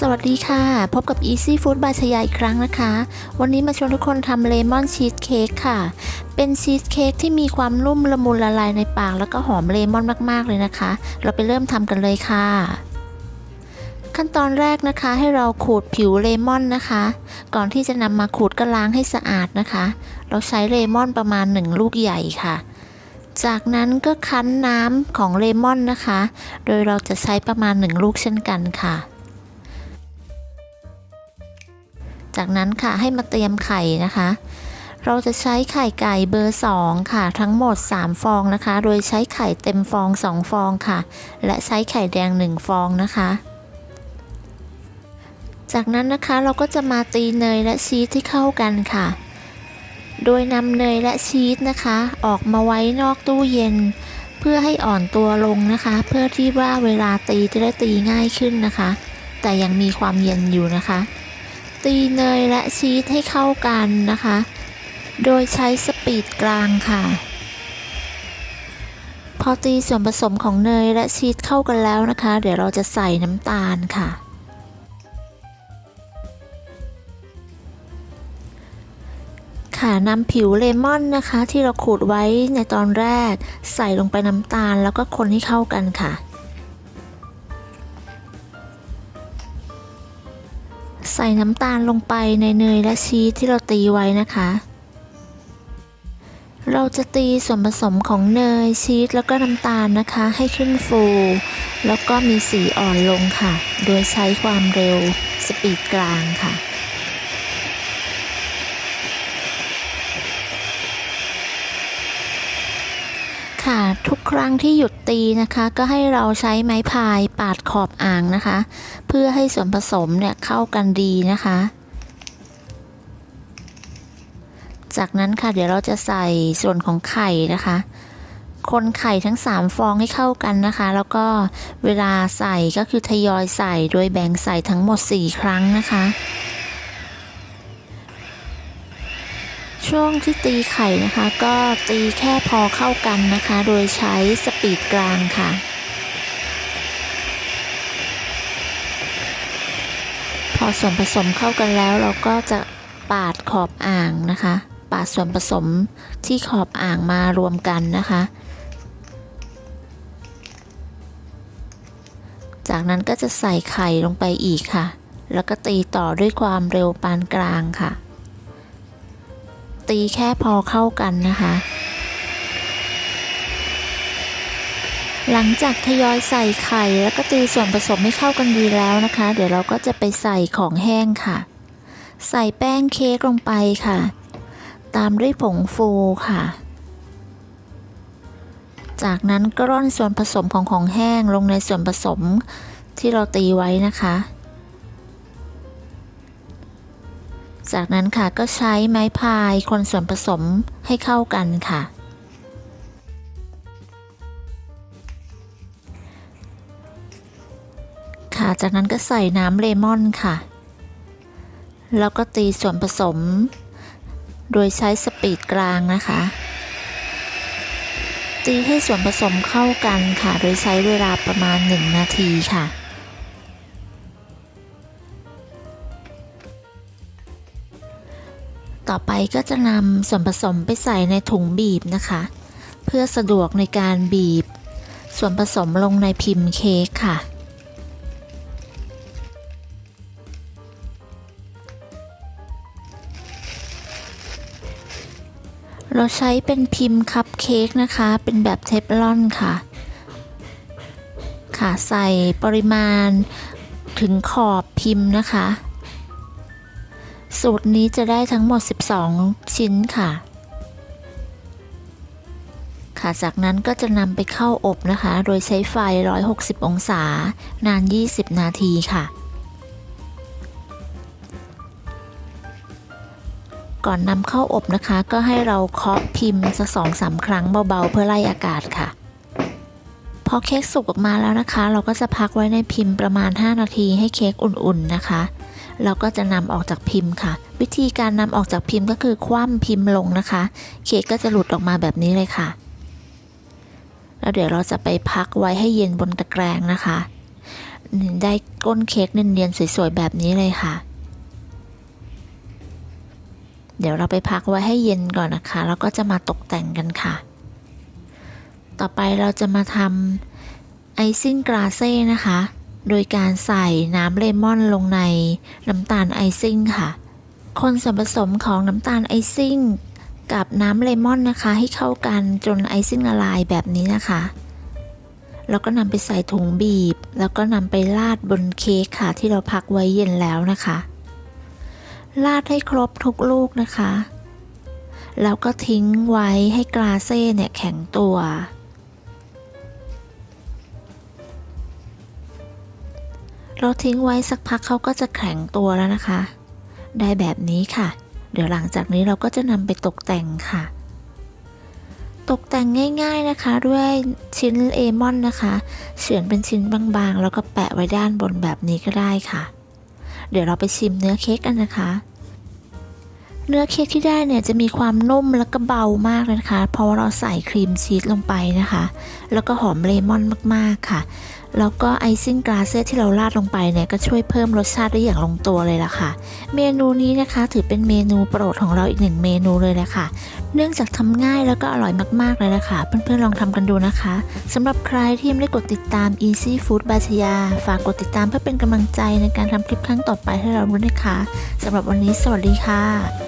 สวัสดีค่ะพบกับ Easy Food by ชยาอีกครั้งนะคะวันนี้มาชวนทุกคนทำเลมอนชีสเค้กค่ะเป็นชีสเค้กที่มีความนุ่มละมุนละลายในปากแล้วก็หอมเลมอนมากๆเลยนะคะเราไปเริ่มทำกันเลยค่ะขั้นตอนแรกนะคะให้เราขูดผิวเลมอนนะคะก่อนที่จะนำมาขูดก็ล้างให้สะอาดนะคะเราใช้เลมอนประมาณ1ลูกใหญ่ค่ะจากนั้นก็คั้นน้ำของเลมอนนะคะโดยเราจะใช้ประมาณ1ลูกเช่นกันค่ะจากนั้นค่ะให้มาเตรียมไข่นะคะเราจะใช้ไข่ไก่เบอร์2ค่ะทั้งหมด3ฟองนะคะโดยใช้ไข่เต็มฟอง2ฟองค่ะและใช้ไข่แดง1ฟองนะคะจากนั้นนะคะเราก็จะมาตีเนยและชีสที่เข้ากันค่ะโดยนำเนยและชีสนะคะออกมาไว้นอกตู้เย็นเพื่อให้อ่อนตัวลงนะคะเพื่อที่ว่าเวลาตีจะได้ตีง่ายขึ้นนะคะแต่ยังมีความเย็นอยู่นะคะตีเนยและชีสให้เข้ากันนะคะโดยใช้สปีดกลางค่ะพอตีส่วนผสมของเนยและชีสเข้ากันแล้วนะคะเดี๋ยวเราจะใส่น้ำตาลค่ะนำผิวเลมอนนะคะที่เราขูดไว้ในตอนแรกใส่ลงไปน้ำตาลแล้วก็คนให้เข้ากันค่ะใส่น้ำตาลลงไปในเนยและชีสที่เราตีไว้นะคะเราจะตีส่วนผสมของเนยชีสแล้วก็น้ำตาลนะคะให้ขึ้นฟูแล้วก็มีสีอ่อนลงค่ะโดยใช้ความเร็วสปีดกลางค่ะทุกครั้งที่หยุดตีนะคะก็ให้เราใช้ไม้พายปาดขอบอ่างนะคะเพื่อให้ส่วนผสมเนี่ยเข้ากันดีนะคะจากนั้นค่ะเดี๋ยวเราจะใส่ส่วนของไข่นะคะคนไข่ทั้ง3ฟองให้เข้ากันนะคะแล้วก็เวลาใส่ก็คือทยอยใส่โดยแบ่งใส่ทั้งหมด4ครั้งนะคะช่วงที่ตีไข่นะคะก็ตีแค่พอเข้ากันนะคะโดยใช้สปีดกลางค่ะพอส่วนผสมเข้ากันแล้วเราก็จะปาดขอบอ่างนะคะปาดส่วนผสมที่ขอบอ่างมารวมกันนะคะจากนั้นก็จะใส่ไข่ลงไปอีกค่ะแล้วก็ตีต่อด้วยความเร็วปานกลางค่ะตีแค่พอเข้ากันนะคะหลังจากทยอยใส่ไข่แล้วก็ตีส่วนผสมให้เข้ากันดีแล้วนะคะเดี๋ยวเราก็จะไปใส่ของแห้งค่ะใส่แป้งเค้กลงไปค่ะตามด้วยผงฟูค่ะจากนั้นก็ร่อนส่วนผสมของแห้งลงในส่วนผสมที่เราตีไว้นะคะจากนั้นค่ะก็ใช้ไม้พายคนส่วนผสมให้เข้ากันค่ะจากนั้นก็ใส่น้ำเลมอนค่ะแล้วก็ตีส่วนผสมโดยใช้สปีดกลางนะคะตีให้ส่วนผสมเข้ากันค่ะโดยใช้เวลาประมาณ1นาทีค่ะต่อไปก็จะนำส่วนผสมไปใส่ในถุงบีบนะคะเพื่อสะดวกในการบีบส่วนผสมลงในพิมพ์เค้กค่ะเราใช้เป็นพิมพ์คัพเค้กนะคะเป็นแบบเทฟลอนค่ะใส่ปริมาณถึงขอบพิมพ์นะคะสูตรนี้จะได้ทั้งหมด12ชิ้นค่ะจากนั้นก็จะนำไปเข้าอบนะคะโดยใช้ไฟ160องศานาน20นาทีค่ะก่อนนำเข้าอบนะคะก็ให้เราเคาะพิมพ์สัก 2-3 ครั้งเบาๆเพื่อไล่อากาศค่ะพอเค้กสุกออกมาแล้วนะคะเราก็จะพักไว้ในพิมพ์ประมาณ5นาทีให้เค้กอุ่นๆนะคะเราก็จะนำออกจากพิมพ์ค่ะวิธีการนำออกจากพิมพ์ก็คือคว่ำพิมพ์ลงนะคะเค้กก็จะหลุดออกมาแบบนี้เลยค่ะแล้วเดี๋ยวเราจะไปพักไว้ให้เย็นบนตะแกรงนะคะ ได้ก้นเค้กเนียนๆสวยๆแบบนี้เลยค่ะเดี๋ยวเราไปพักไว้ให้เย็นก่อนนะคะแล้วก็จะมาตกแต่งกันค่ะต่อไปเราจะมาทำไอซิ่งกราเซ่นะคะโดยการใส่น้ำเลมอนลงในน้ำตาลไอซิ่งค่ะคนส่วนผสมของน้ำตาลไอซิ่งกับน้ำเลมอนนะคะให้เข้ากันจนไอซิ่งละลายแบบนี้นะคะแล้วก็นำไปใส่ถุงบีบแล้วก็นำไปราดบนเค้กค่ะที่เราพักไว้เย็นแล้วนะคะราดให้ครบทุกลูกนะคะแล้วก็ทิ้งไว้ให้กราเซ่เนี่ยแข็งตัวเราทิ้งไว้สักพักเขาก็จะแข็งตัวแล้วนะคะได้แบบนี้ค่ะเดี๋ยวหลังจากนี้เราก็จะนำไปตกแต่งค่ะตกแต่งง่ายๆนะคะด้วยชิ้นเลมอนนะคะเฉือนเป็นชิ้นบางๆแล้วก็แปะไว้ด้านบนแบบนี้ก็ได้ค่ะเดี๋ยวเราไปชิมเนื้อเค้กกันนะคะเนื้อเค้กที่ได้เนี่ยจะมีความนุ่มแล้วก็เบามากเลยนะคะเพราะว่าเราใส่ครีมชีสลงไปนะคะแล้วก็หอมเลมอนมากๆค่ะแล้วก็ไอซิ่งกราเซ่ที่เราราดลงไปเนี่ยก็ช่วยเพิ่มรสชาติได้อย่างลงตัวเลยล่ะค่ะเมนูนี้นะคะถือเป็นเมนูโปรดของเราอีกหนึ่งเมนูเลยแหละค่ะเนื่องจากทำง่ายแล้วก็อร่อยมากๆเลยนะคะเพื่อนๆลองทำกันดูนะคะสำหรับใครที่ยังไม่ได้กดติดตาม Easy Food by ชยาฝากกดติดตามเพื่อเป็นกำลังใจในการทำคลิปครั้งต่อไปให้เราด้วยนะคะสำหรับวันนี้สวัสดีค่ะ